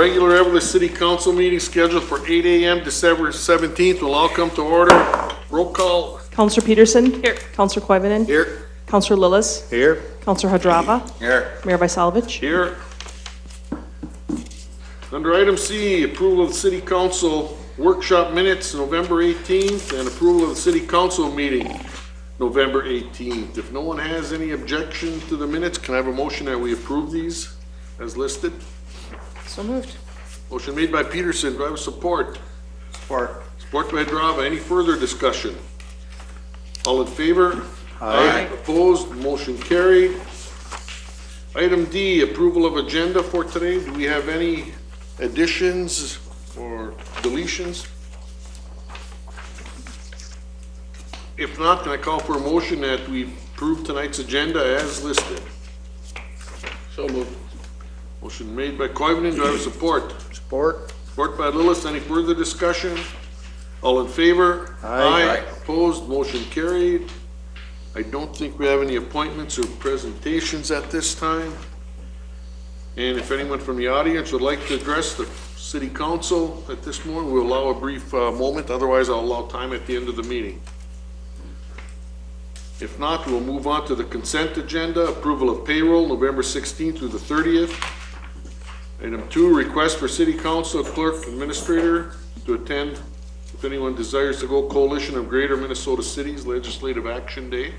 regular Evelyn City Council meeting scheduled for 8 a.m. December 17th will all come to order. Roll call. Councillor Peterson. Here. Councillor Koivunen. Here. Councillor Lillis. Here. Councillor Hadrava. Here. Mayor Vysalovich. Here. Under item C, approval of the City Council workshop minutes, November 18th, and approval of the City Council meeting, November 18th. If no one has any objection to the minutes, can I have a motion that we approve these as listed? So moved. Motion made by Peterson. Do I have support? Support. Support by Hadrava. Any further discussion? All in favor? Aye. Opposed? Motion carried. Item D, approval of agenda for today. Do we have any additions or deletions? If not, can I call for a motion that we approve tonight's agenda as listed? So moved. Motion made by Koivunen. Do I have support? Support. Support by Lillis. Any further discussion? All in favor? Aye. Opposed? Motion carried. I don't think we have any appointments or presentations at this time. And if anyone from the audience would like to address the City Council at this moment, we'll allow a brief moment. Otherwise, I'll allow time at the end of the meeting. If not, we'll move on to the consent agenda. Approval of payroll, November 16th through the 30th. Item 2, request for City Council Clerk Administrator to attend, if anyone desires to go, Coalition of Greater Minnesota Cities Legislative Action Day.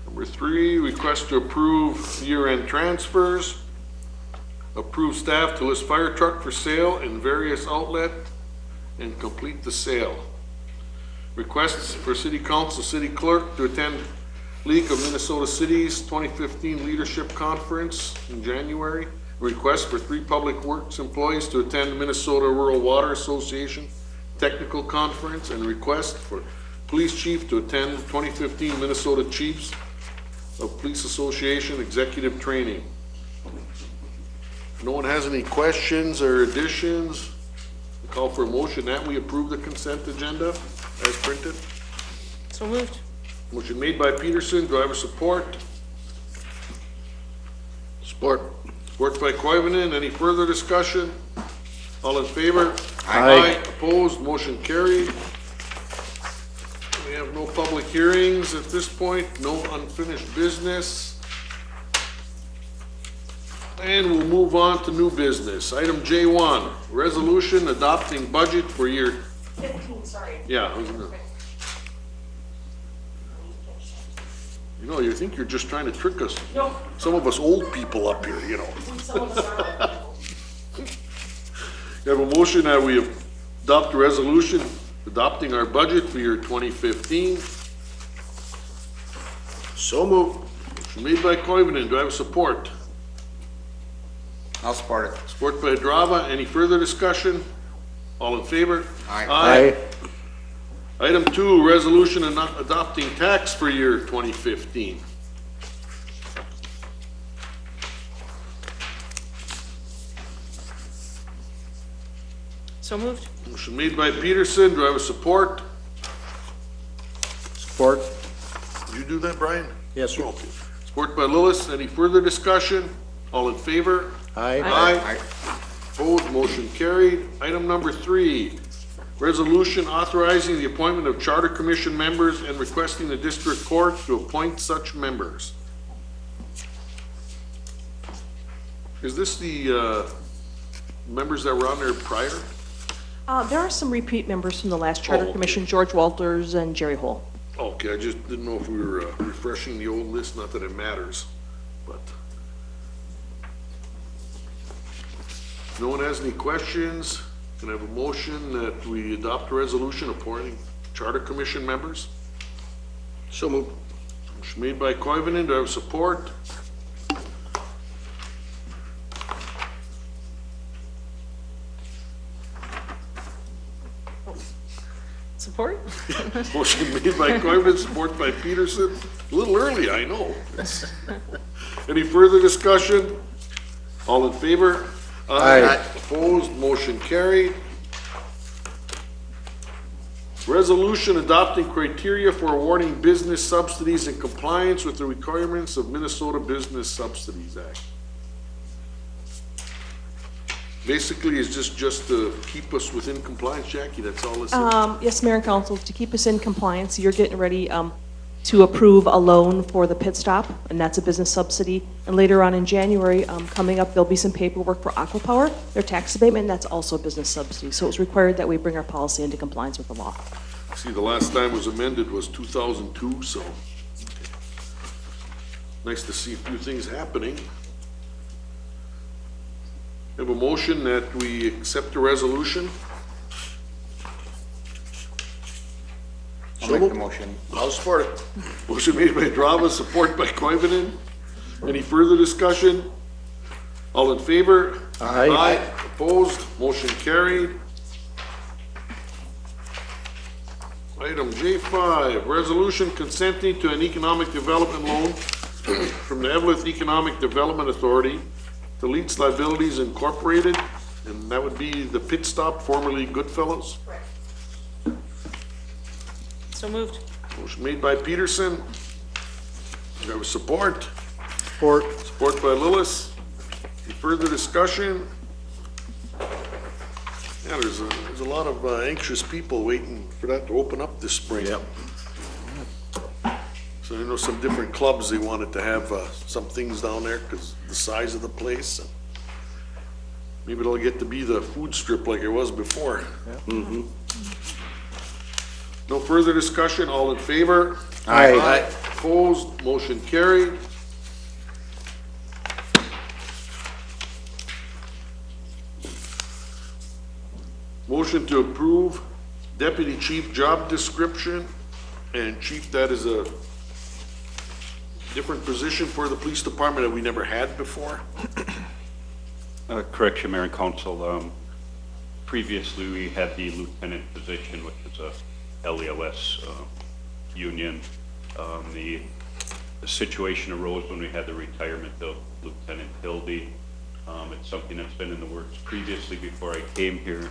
Number 3, request to approve year-end transfers. Approve staff to list fire truck for sale in various outlets and complete the sale. Requests for City Council City Clerk to attend League of Minnesota Cities 2015 Leadership Conference in January. Request for 3 Public Works employees to attend Minnesota Rural Water Association Technical Conference, and request for Police Chief to attend 2015 Minnesota Chiefs of Police Association Executive Training. If no one has any questions or additions, I call for a motion that we approve the consent agenda as printed. So moved. Motion made by Peterson. Do I have a support? Support. Support by Koivunen. Any further discussion? All in favor? Aye. Opposed? Motion carried. We have no public hearings at this point, no unfinished business. And we'll move on to new business. Item J1, resolution adopting budget for year 15, sorry. Yeah, I was gonna. You know, you think you're just trying to trick us. No. Some of us old people up here, you know. Some of us are. You have a motion that we adopt a resolution adopting our budget for year 2015. So moved. Motion made by Koivunen. Do I have support? I'll support it. Support by Hadrava. Any further discussion? All in favor? Aye. Item 2, resolution adopting tax for year 2015. So moved. Motion made by Peterson. Do I have a support? Support. Did you do that, Brian? Yes, sir. Okay. Support by Lillis. Any further discussion? All in favor? Aye. Aye. Opposed, motion carried. Item number 3, resolution authorizing the appointment of Charter Commission members and requesting the District Court to appoint such members. Is this the members that were on there prior? There are some repeat members from the last Charter okay. Commission, George Walters and Jerry Hole. Okay, I just didn't know if we were refreshing the old list, not that it matters, but. If no one has any questions, can I have a motion that we adopt a resolution appointing Charter Commission members? So moved. Motion made by Koivunen. Do I have support? Support? Motion made by Koivunen, support by Peterson. A little early, I know. Any further discussion? All in favor? Aye. Opposed, motion carried. Resolution adopting criteria for awarding business subsidies in compliance with the requirements of Minnesota Business Subsidies Act. Basically, is this just to keep us within compliance, Jackie? That's all this is? Yes, Mayor and Council, to keep us in compliance, you're getting ready to approve a loan for the pit stop, and that's a business subsidy. And later on in January, coming up, there'll be some paperwork for Aquapower, their tax abatement, and that's also a business subsidy. So it's required that we bring our policy into compliance with the law. See, the last time it was amended was 2002, so nice to see a few things happening. Have a motion that we accept the resolution. So I'll make the moved. motion. I'll support it. Motion made by Drava, support by Koivunen. Any further discussion? All in favor? Aye. Opposed? Motion carried. Item J5, resolution consenting to an economic development loan from the Evelyn Economic Development Authority to Leeds Liabilities Incorporated, and that would be the Pit Stop, formerly Goodfellows. So moved. Motion made by Peterson. Do I have support? Support. Support by Lillis. Any further discussion? Yeah, there's a lot of anxious people waiting for that to open up this spring. Yep. So I know some different clubs, they wanted to have some things down there because the size of the place. Maybe it'll get to be the food strip like it was before. No further discussion, all in favor? Aye. Opposed, motion carried. Motion to approve deputy chief job description, and chief, that is a different position for the police department that we never had before. Correction, Mayor and Council. Previously, we had the lieutenant position, which is a LELS union. The situation arose when we had the retirement of Lieutenant Hildy. It's something that's been in the works previously before I came here.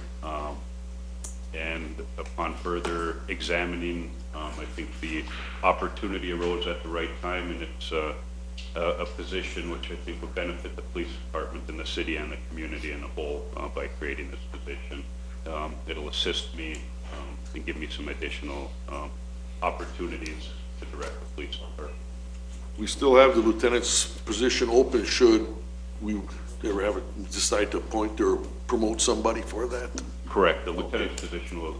And upon further examining, I think the opportunity arose at the right time, and it's a position which I think would benefit the police department and the city and the community in a whole by creating this position. It'll assist me and give me some additional opportunities to direct the police department. We still have the lieutenant's position open should we ever have decide to appoint or promote somebody for that. Correct. The lieutenant's position will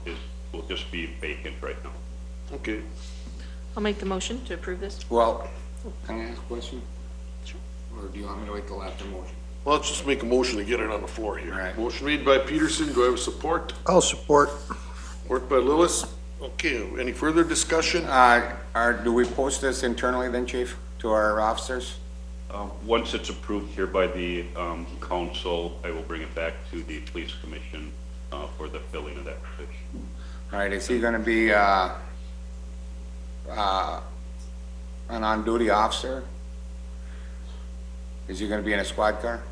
just be vacant right now. Okay. I'll make the motion to approve this. Well, can I ask a question? Sure. Or do you want me to wait till after motion? Well, let's just make a motion to get it on the floor here. Right. Motion made by Peterson. Do I have support? I'll support. Support by Lillis. Okay, any further discussion? Do we post this internally then, chief, to our officers? Once it's approved here by the council, I will bring it back to the police commission for the filling of that position. All right, is he gonna be, an on-duty officer? Is he gonna be in a squad car?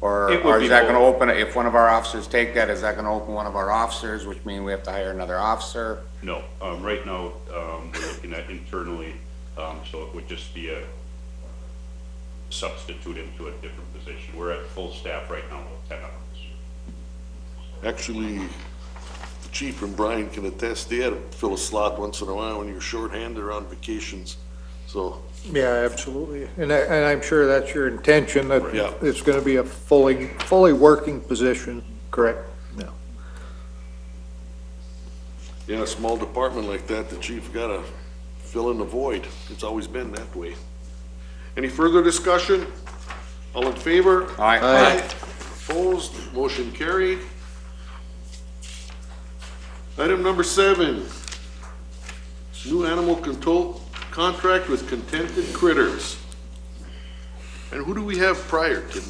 Or It would is be that gonna both. open, if one of our officers take that, is that gonna open one of our officers, which means we have to hire another officer? No, right now, we're looking at internally, so it would just be a substitute into a different position. We're at full staff right now with 10 officers. Actually, the chief and Brian can attest, they had to fill a slot once in a while when you're shorthanded or on vacations. So, Yeah, absolutely. And I'm sure that's your intention, that Yeah. it's gonna be a fully working position, correct? Yeah. yeah, a small department like that, the chief gotta fill in the void. It's always been that way. Any further discussion? All in favor? Aye. Opposed? Motion carried. Item number 7, new animal control contract with Contented Critters. And who do we have prior, Tim?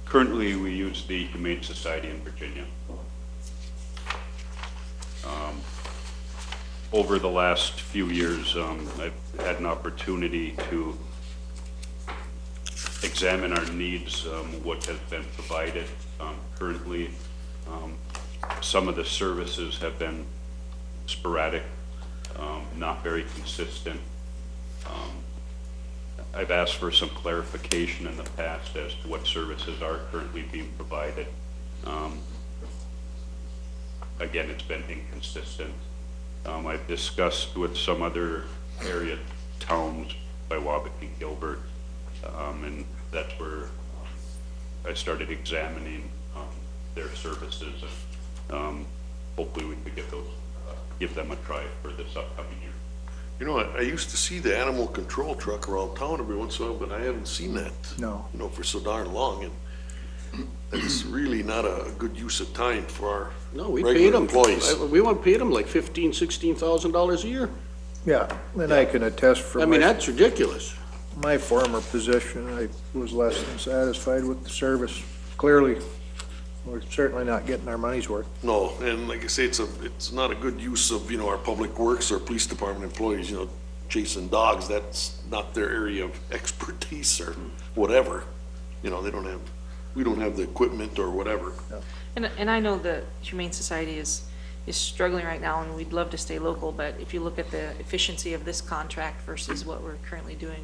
Currently, we use the Humane Society in Virginia. Over the last few years, I've had an opportunity to examine our needs, what has been provided currently. Some of the services have been sporadic, not very consistent. I've asked for some clarification in the past as to what services are currently being provided. Again, it's been inconsistent. I've discussed with some other area towns by Waback and Gilbert, and that's where I started examining their services, and hopefully we could get those, give them a try for this upcoming year. You know, I used to see the animal control truck around town every once in a while, but I haven't seen that. No. You know, for so darn long, and it's really not a good use of time for our No, we regular paid them. employees. We want to pay them like $15,000-$16,000 a year. Yeah, and I can attest I for mean, my, that's ridiculous. my former position, I was less than satisfied with the service. Clearly, we're certainly not getting our money's worth. No, and like I say, it's not a good use of, you know, our public works or police department employees, you know, chasing dogs, that's not their area of expertise or whatever. You know, we don't have the equipment or whatever. And I know the Humane Society is struggling right now, and we'd love to stay local, but if you look at the efficiency of this contract versus what we're currently doing,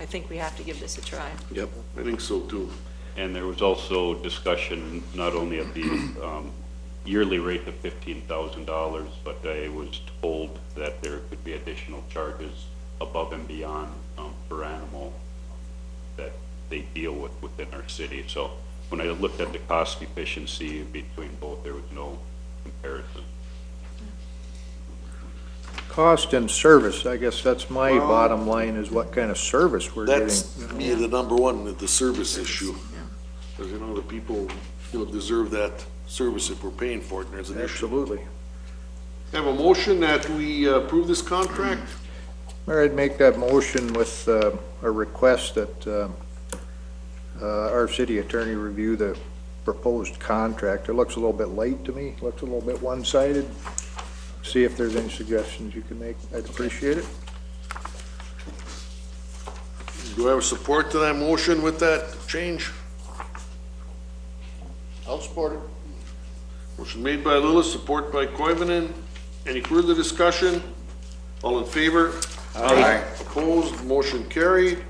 I think we have to give this a try. Yep. I think so too. And there was also discussion not only of the yearly rate of $15,000, but I was told that there could be additional charges above and beyond per animal that they deal with within our city. So when I looked at the cost efficiency between both, there was no comparison. Cost and service, I guess that's my bottom line, is what kind of service we're getting. That's me, the number one, the service issue. Because, you know, the people, you know, deserve that service if we're paying for it, and there's an issue. Absolutely. Have a motion that we approve this contract? Mayor, I'd make that motion with a request that our city attorney review the proposed contract. It looks a little bit light to me, looks a little bit one-sided. See if there's any suggestions you can make. I'd appreciate it. Do I have support to that motion with that change? I'll support it. Motion made by Lillis, support by Koivunen. Any further discussion? All in favor? Aye. Opposed, motion carried.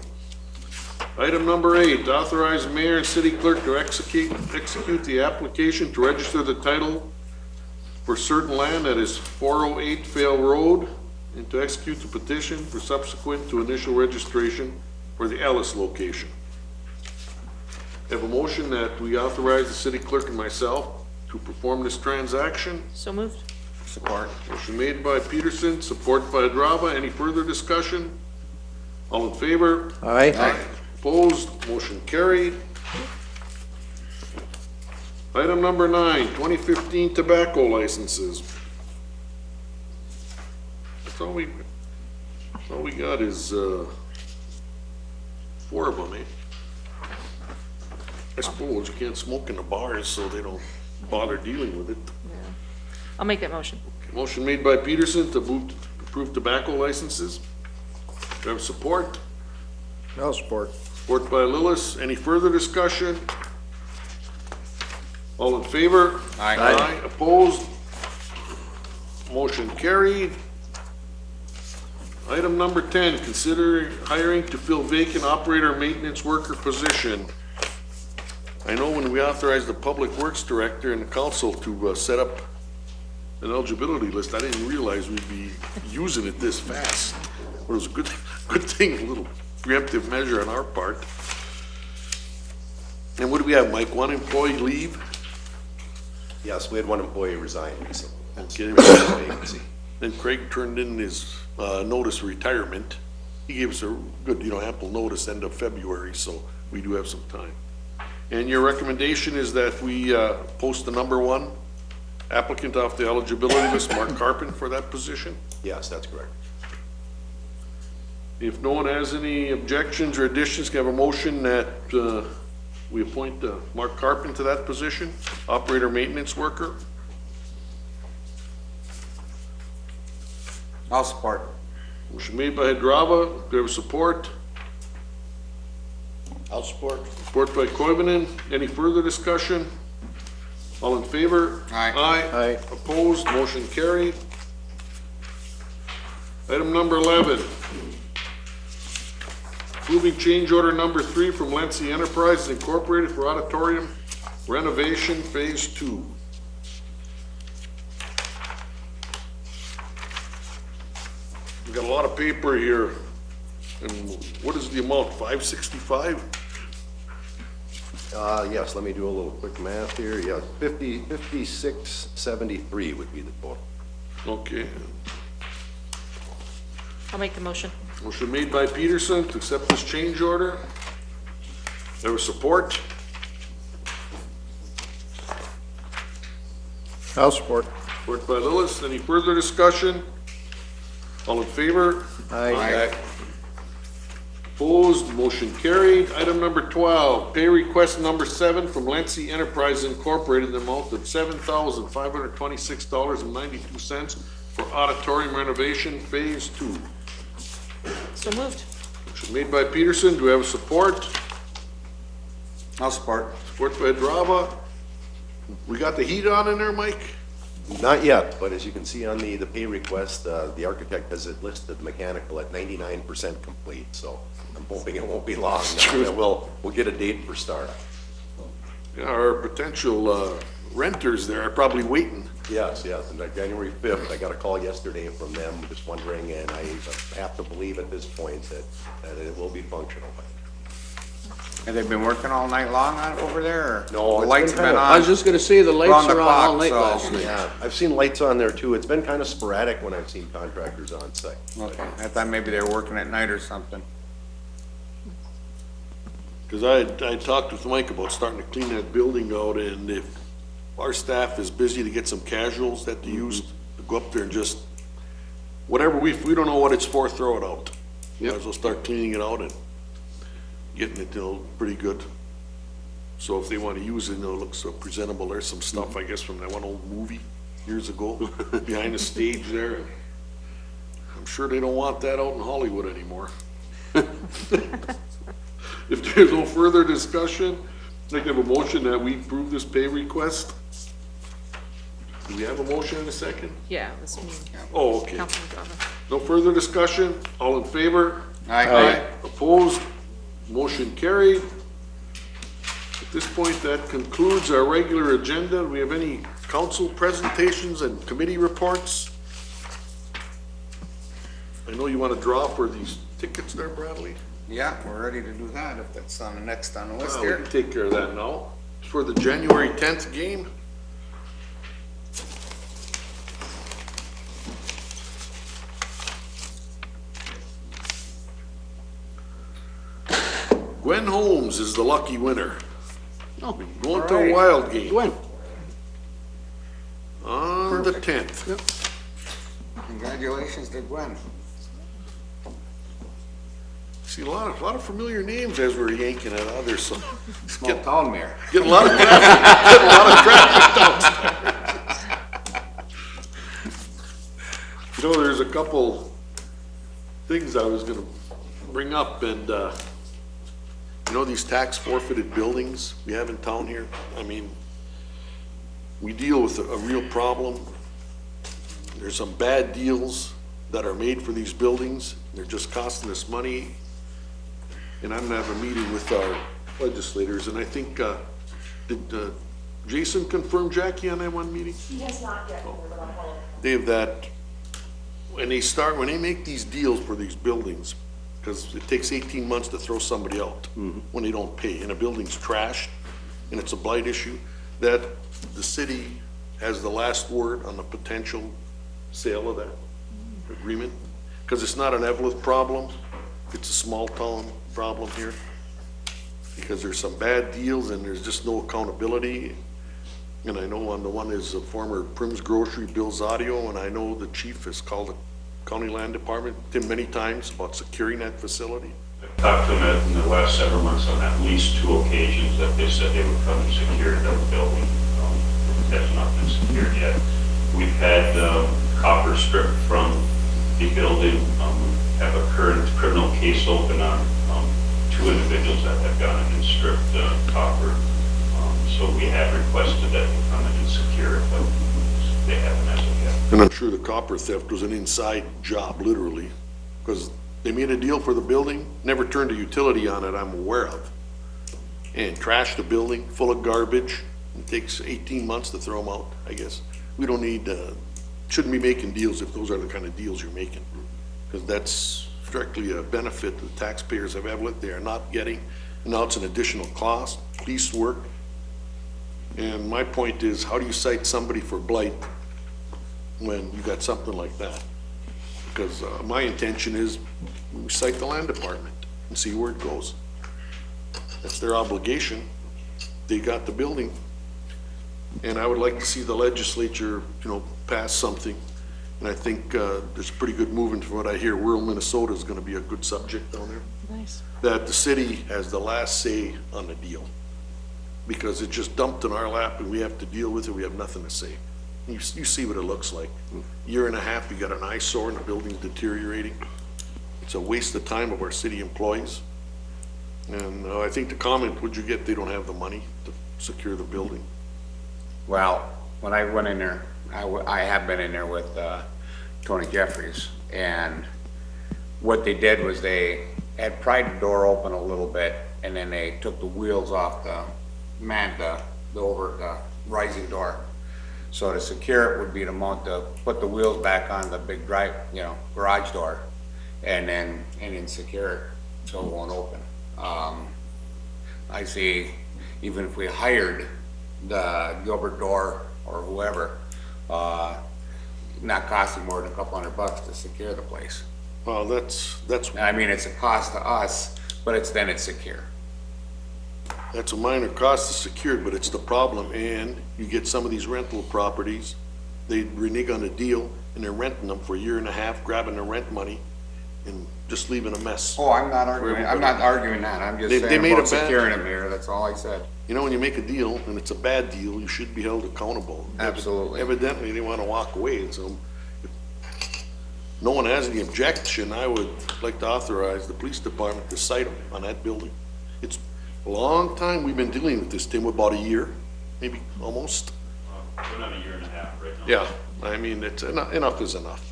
Item number 8, authorize mayor and city clerk to execute the application to register the title for certain land that is 408 Vale Road, and to execute the petition for subsequent to initial registration for the Ellis location. Have a motion that we authorize the city clerk and myself to perform this transaction. So moved. Support. Motion made by Peterson, support by Hadrava. Any further discussion? All in favor? Aye. Opposed, motion carried. Item number 9, 2015 tobacco licenses. That's all we got is 4 of them, eh? I suppose you can't smoke in the bars, so they don't bother dealing with it. I'll make that motion. Motion made by Peterson to approve tobacco licenses. Do I have support? I'll support. Support by Lillis. Any further discussion? All in favor? Aye. Opposed? Motion carried. Item number 10, consider hiring to fill vacant operator maintenance worker position. I know when we authorized the Public Works Director and the council to set up an eligibility list, I didn't realize we'd be using it this fast. But it was a good thing, a little preemptive measure on our part. And what do we have, Mike? 1 employee leave? Yes, we had 1 employee resign recently. Okay. Vacancy. Then Craig turned in his notice of retirement. He gave us a good, ample notice, end of February, so we do have some time. And your recommendation is that we post the number 1 applicant off the eligibility list, Mark Carpin, for that position? Yes, that's correct. If no one has any objections or additions, can I have a motion that we appoint Mark Carpin to that position, operator maintenance worker? I'll support. Motion made by Hadrava. Do I have support? I'll support. Support by Koivunen. Any further discussion? All in favor? Aye. Aye. Opposed? Motion carried. Item number 11. Approving change order number 3 from Lancy Enterprises Incorporated for auditorium renovation phase 2. We got a lot of paper here. And what is the amount, 565? Yes, let me do a little quick math here. Yeah, 5673 would be the total. Okay. I'll make the motion. Motion made by Peterson to accept this change order. There was support. I'll support. Support by Lillis. Any further discussion? All in favor? Aye. Opposed, motion carried. Item number 12, pay request number 7 from Lancy Enterprise Incorporated, the amount of $7,526.92 for auditorium renovation phase 2. So moved. Motion made by Peterson. Do we have a support? I'll support. Support by Drava. We got the heat on in there, Mike? Not yet, but as you can see on the pay request, the architect has it listed mechanical at 99% complete, so I'm hoping it won't be long now that we'll get a date for start. Yeah, our potential renters there are probably waiting. Yes, and like January 5th, I got a call yesterday from them, just wondering, and I have to believe at this point that it will be functional. Have they been working all night long on over there, or? No, The it's lights been have been kinda- I was on? just gonna say, the lights Round the are on all clock, night so- last night. Yeah, I've seen lights on there too. It's been kind of sporadic when I've seen contractors on site. Okay, I thought maybe they were working at night or something. Because I talked with Mike about starting to clean that building out, and if our staff is busy to get some casuals that they use, to go up there and just, whatever if we don't know what it's for, throw it out. Might as well start cleaning it out and getting it, pretty good. So if they want to use it, it looks so presentable. There's some stuff, I guess, from that one old movie years ago, behind the stage there. I'm sure they don't want that out in Hollywood anymore. If there's no further discussion, I'd like to have a motion that we approve this pay request. Do we have a motion in a second? Yeah, that's me, Oh, okay. Councilman Drava. No further discussion? All in favor? Aye. Opposed? Motion carried. At this point, that concludes our regular agenda. Do we have any council presentations and committee reports? I know you want to draw for these tickets there, Bradley. Yeah, we're ready to do that if that's on the next on the list We here. can take care of that now. It's for the January 10th game. Gwen Holmes is the lucky winner. Oh, Going to a Alright. Wild game Gwen, on the 10th. Congratulations to Gwen. See, a lot of familiar names as we're yanking it out there, so Small town mayor. getting a lot of traffic, getting a lot of traffic downstairs. You know, there's a couple things I was gonna bring up, and, you know, these tax forfeited buildings we have in town here, I mean, we deal with a real problem. There's some bad deals that are made for these buildings, they're just costing us money. And I'm gonna have a meeting with our legislators, and I think, did Jason confirm Jackie on that one meeting? He has not yet, but I'll follow. They have that, when they make these deals for these buildings, because it takes 18 months to throw somebody out when they don't pay, and a building's trashed, and it's a blight issue, that the city has the last word on the potential sale of that agreement, because it's not an Evelyn problem, it's a small town problem here, because there's some bad deals and there's just no accountability. And I know on the one is a former Prim's Grocery, Bill Zadio, and I know the chief has called the county land department many times about securing that facility. I've talked to them in the last several months on at least 2 occasions that they said they would come and secure the building. That's not been secured yet. We've had copper stripped from the building. Have a current criminal case open on 2 individuals that have gone in and stripped copper. So we have requested that they come in and secure it, but they haven't as of yet. And I'm sure the copper theft was an inside job, literally, because They made a deal for the building, never turned a utility on it I'm aware of. And trashed the building full of garbage. It takes 18 months to throw them out, I guess. We don't need, shouldn't be making deals if those are the kind of deals you're making. Because that's strictly a benefit the taxpayers of Evelyn, they are not getting. Now it's an additional cost, piecework. And my point is, how do you cite somebody for blight when you got something like that? Because my intention is, we cite the land department and see where it goes. That's their obligation. They got the building. And I would like to see the legislature, pass something. And I think there's pretty good movement from what I hear. Rural Minnesota is gonna be a good subject down there. Nice. That the city has the last say on the deal. Because it's just dumped in our lap and we have to deal with it, we have nothing to say. You see what it looks like. Year and a half, you got an eyesore and the building's deteriorating. It's a waste of time of our city employees. And I think the comment, would you get, they don't have the money to secure the building. Well, when I went in there, I have been in there with Tony Jeffries, and what they did was they had pried the door open a little bit, and then they took the wheels off the rising door. So to secure it would be to put the wheels back on the big garage door, and then secure it so it won't open. I see, even if we hired the Gilbert door or whoever, not costing more than a couple $100 to secure the place. Well, that's I mean, it's a cost to us, but it's secure. That's a minor cost to secure, but it's the problem, and you get some of these rental properties, they renege on the deal, and they're renting them for a year and a half, grabbing the rent money, and just leaving a mess. Oh, I'm not arguing that, I'm just They saying made about a bad- securing them here, that's all I said. When you make a deal, and it's a bad deal, you should be held accountable. Absolutely. Evidently, they wanna walk away, and so, if no one has any objection, I would like to authorize the police department to cite them on that building. It's a long time we've been dealing with this, Tim, about a year, maybe almost. We're not a year and a half right now. Yeah, I mean, it's, enough is enough.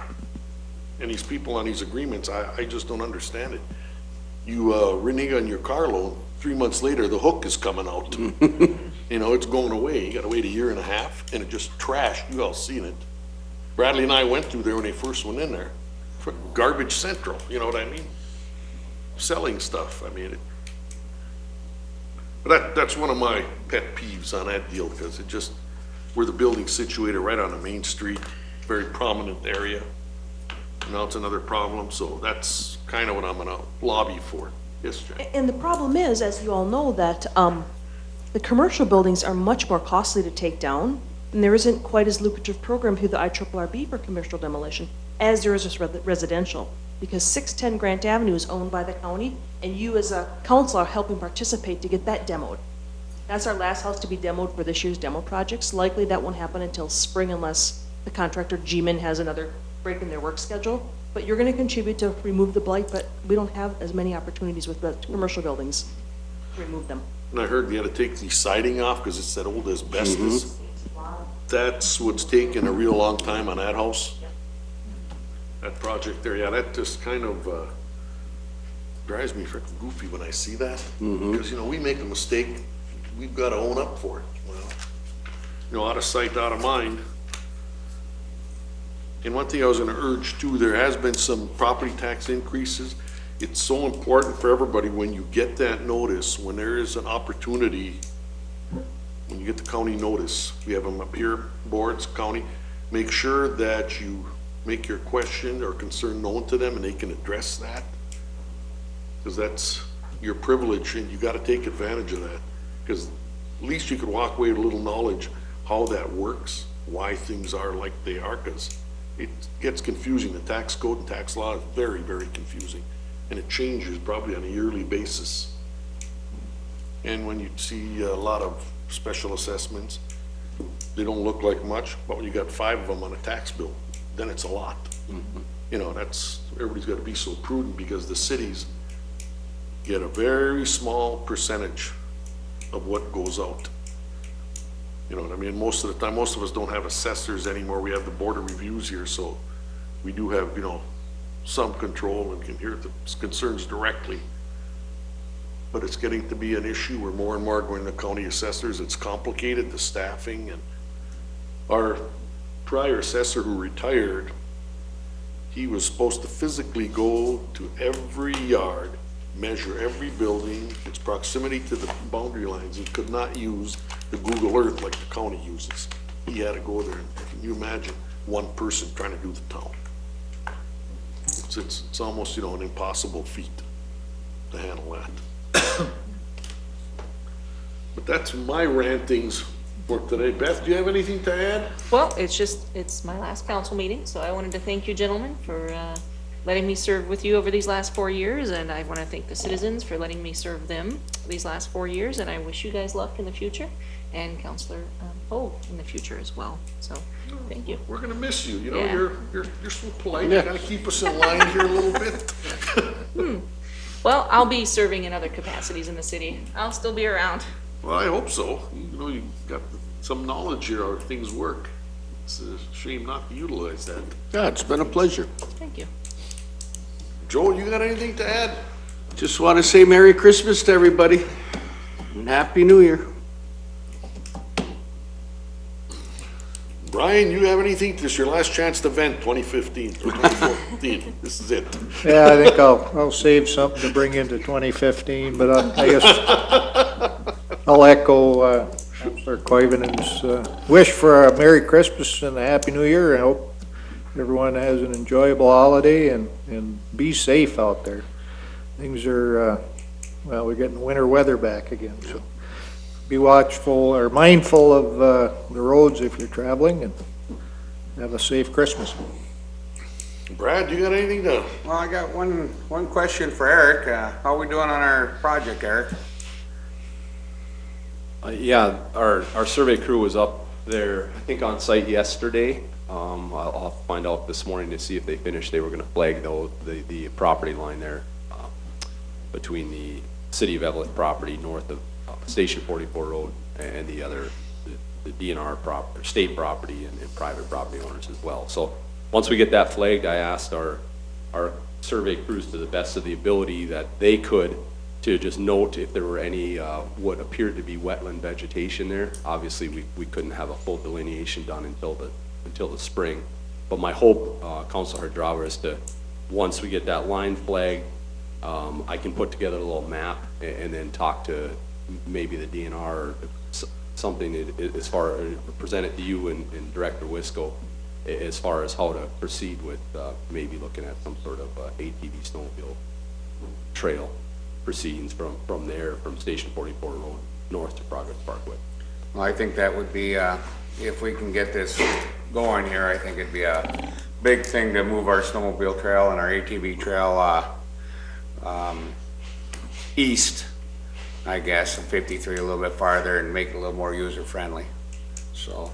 And these people on these agreements, I just don't understand it. You, renege on your car loan, 3 months later, the hook is coming out. It's going away, you gotta wait a year and a half, and it just trashed, you all seen it. Bradley and I went through there when they first went in there, for garbage central, you know what I mean? Selling stuff, I mean, but that's one of my pet peeves on that deal, because it just, where the building's situated right on the main street, very prominent area. Now it's another problem, so that's kind of what I'm gonna lobby for. Yes, Jack? And the problem is, as you all know, that the commercial buildings are much more costly to take down, and there isn't quite as lucrative program through the IRRB for commercial demolition as there is with residential, because 610 Grant Avenue is owned by the county, and you as a council are helping participate to get that demoed. That's our last house to be demoed for this year's demo projects. Likely that won't happen until spring unless the contractor G-Man has another break in their work schedule. But you're gonna contribute to remove the blight, but we don't have as many opportunities with the commercial buildings to remove them. And I heard you had to take the siding off because it's that old asbestos. That's what's taking a real long time on that house. That project there, yeah, that just kind of drives me freaking goofy when I see that. Because, we make a mistake, we've got to own up for it. Well, out of sight, out of mind. And one thing I was gonna urge too, there has been some property tax increases. It's so important for everybody when you get that notice, when there is an opportunity, when you get the county notice, we have them up here, boards, county, make sure that you make your question or concern known to them and they can address that. Because that's your privilege and you gotta take advantage of that. Because at least you could walk away with a little knowledge how that works, why things are like they are, because it gets confusing. The tax code and tax law is very, very confusing. And it changes probably on a yearly basis. And when you see a lot of special assessments, they don't look like much, but when you got 5 of them on a tax bill, then it's a lot. Everybody's gotta be so prudent because the cities get a very small percentage of what goes out. You know what I mean? Most of the time, most of us don't have assessors anymore. We have the board of reviews here, so we do have, some control and can hear the concerns directly. But it's getting to be an issue where more and more are going to county assessors. It's complicated, the staffing, and our prior assessor who retired, he was supposed to physically go to every yard, measure every building, its proximity to the boundary lines. He could not use the Google Earth like the county uses. He had to go there. Can you imagine one person trying to do the town? It's almost, you know, an impossible feat to handle that. But that's my rantings for today. Beth, do you have anything to add? Well, it's my last council meeting, so I wanted to thank you gentlemen for letting me serve with you over these last 4 years, and I want to thank the citizens for letting me serve them these last 4 years, and I wish you guys luck in the future, and Councilor Poe in the future as well. So, thank you. We're gonna miss you. You know, Yeah. you're so polite. You gotta keep us in line here a little bit. Well, I'll be serving in other capacities in the city. I'll still be around. Well, I hope so. You know, you got some knowledge here how things work. It's a shame not to utilize that. Yeah, it's been a pleasure. Thank you. Joel, you got anything to add? Just want to say Merry Christmas to everybody and Happy New Year. Brian, you have anything? This is your last chance to vent, 2015 or 2014. This is it. Yeah, I think I'll save something to bring into 2015, but I guess I'll echo Councilor Koivunen's wish for a Merry Christmas and a Happy New Year. I hope everyone has an enjoyable holiday and be safe out there. Things are, well, we're getting winter weather back again, so be watchful or mindful of the roads if you're traveling, and have a safe Christmas. Brad, you got anything to? Well, I got one question for Eric. How we doing on our project, Eric? Yeah, our survey crew was up there, I think on site yesterday. I'll find out this morning to see if they finished. They were gonna flag the property line there, between the City of Evelyn property north of Station 44 Road and the other, the DNR property, state property and private property owners as well. So once we get that flagged, I asked our survey crews to the best of the ability that they could to just note if there were any what appeared to be wetland vegetation there. Obviously, we couldn't have a full delineation done until the spring. But my hope, Councilor Hardrava, is to, once we get that line flagged, I can put together a little map and then talk to maybe the DNR or something as far as present it to you and Director Wisco as far as how to proceed with maybe looking at some sort of ATV snowmobile trail proceedings from there, from Station 44 Road north to Progress Parkway. Well, I think that would be, if we can get this going here, I think it'd be a big thing to move our snowmobile trail and our ATV trail east, I guess, and 53 a little bit farther and make it a little more user-friendly. So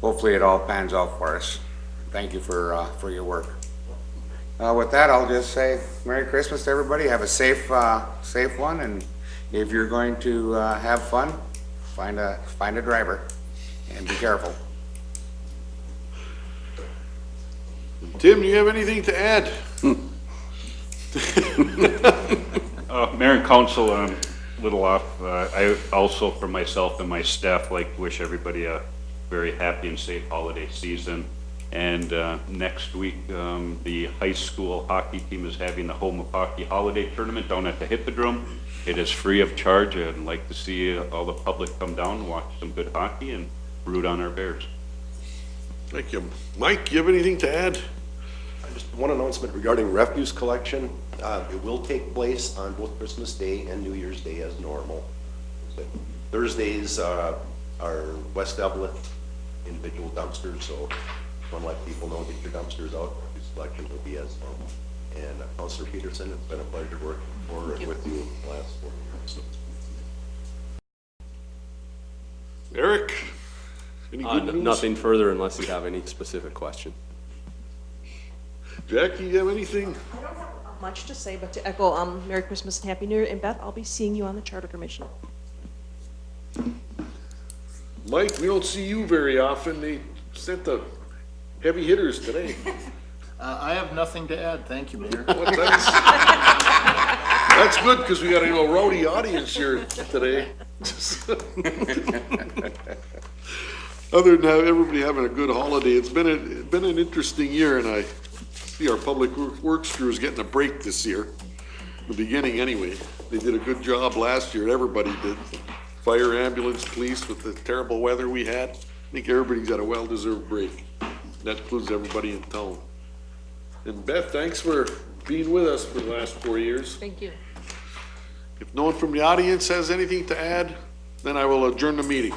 hopefully it all pans out for us. Thank you for your work. With that, I'll just say Merry Christmas to everybody. Have a safe one, and if you're going to have fun, find a driver and be careful. Tim, do you have anything to add? Mayor and Council, I'm a little off. I also, for myself and my staff, like to wish everybody a very happy and safe holiday season. And next week, the high school hockey team is having the Home of Hockey Holiday Tournament down at the Hippodrome. It is free of charge. I'd like to see all the public come down and watch some good hockey and root on our Bears. Thank you. Mike, you have anything to add? Just one announcement regarding refuse collection. It will take place on both Christmas Day and New Year's Day as normal. But Thursdays are West Evelyn individual dumpsters, so I want to let people know, get your dumpsters out. Refuse collection will be as normal. And Councilor Peterson, it's been a pleasure working with you the last 4 years. Eric? Any good news? Nothing further unless you have any specific question. Jackie, you have anything? I don't have much to say, but to echo Merry Christmas and Happy New Year. And Beth, I'll be seeing you on the Charter Commission. Mike, we don't see you very often. They sent the heavy hitters today. I have nothing to add, thank you, Mayor. That's good, because we got a rowdy audience here today. Other than that, everybody having a good holiday. It's been an interesting year, and I see our public works crew is getting a break this year. The beginning, anyway. They did a good job last year, everybody did. Fire, ambulance, police, with the terrible weather we had. I think everybody's got a well-deserved break. That includes everybody in town. And Beth, thanks for being with us for the last 4 years. Thank you. If no one from the audience has anything to add, then I will adjourn the meeting.